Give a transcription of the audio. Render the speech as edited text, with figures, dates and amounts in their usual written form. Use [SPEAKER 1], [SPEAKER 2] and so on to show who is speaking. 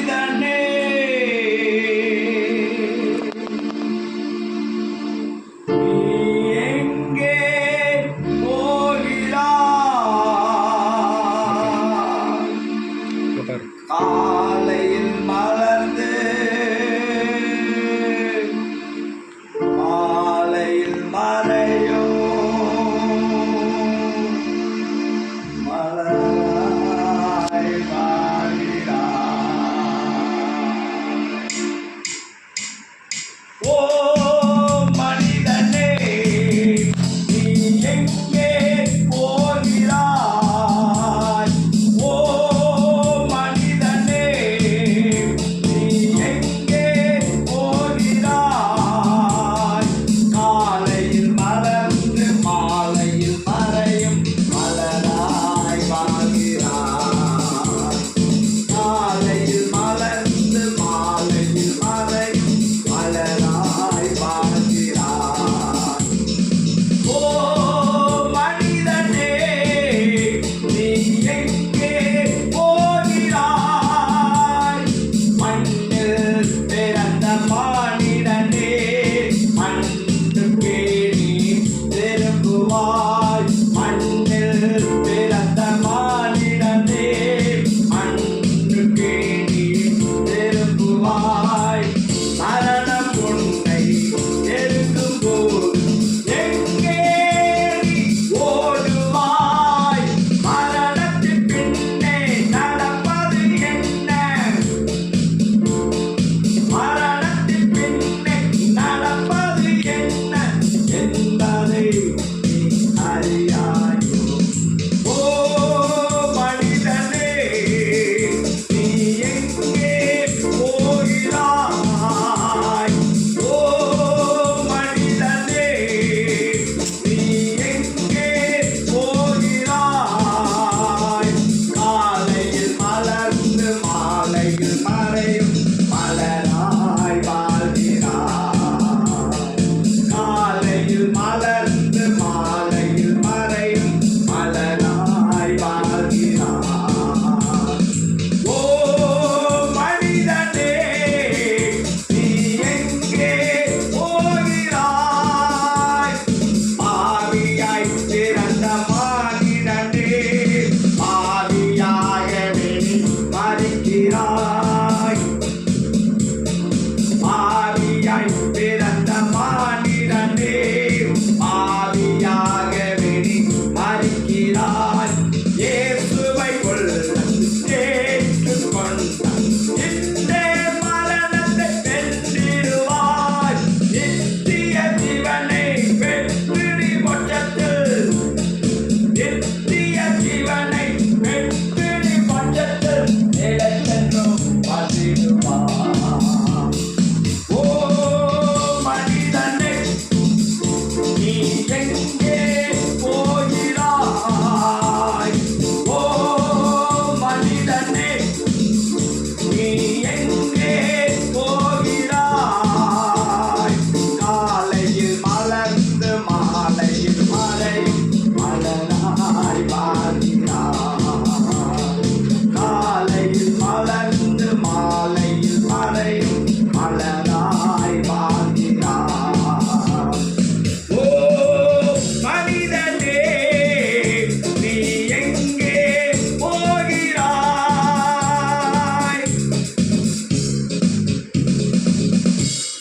[SPEAKER 1] மனிதனே எங்கே போகிறாய்? காலையில் மலர்ந்து மாலையில் மறையோ மலராய் வாழ்கிறாய். ஓ மனிதனே, நீ எங்கே போகிறாய்? ஓ மனிதனே, நீ எங்கே போகிறாய்? காலையில் மலர்ந்து மாலையில் மறையும் மலராய் வாழ்கிறாய். காலையில் மலர்ந்து மாலையில் மறையும் மலராய் வாழ்கிறாய். ஓ மனிதனே, நீ எங்கே போகிறாய்? மண்ணில் பிறந்த மானிடனே, மண்ணுக்கே நீ திரும்புவாய். மண்ணில் பிறந்த மானிடனே, மண்ணுக்கே நீ திரும்புவாய். மரணம் உன்னை நெருங்கும் போது எங்கே நீ ஓடுவாய்? மரணத்தின் பின்னே நடப்பது என்ன? மரணத்தின் பின்னே நடப்பது என்ன என்பதை நீ அறியாயோ? ஓ மனிதனே, நீ எங்கே போகிறாய்? ஓ மனிதனே, நீ எங்கே போகிறாய்? காலையில் மலர்ந்து மாலையில் மறையும் மலராய் வாழ்கிறாய். காலையில் மலர்ந்து மாலையில் மறையும் மலராய் வாழ்கிறாய். ஓ மனிதனே, நீ எங்கே போகிறாய்? பாவியாய் பிறந்த மானிடனே, பாவியாகவே நீ மறிக்கிறாய்.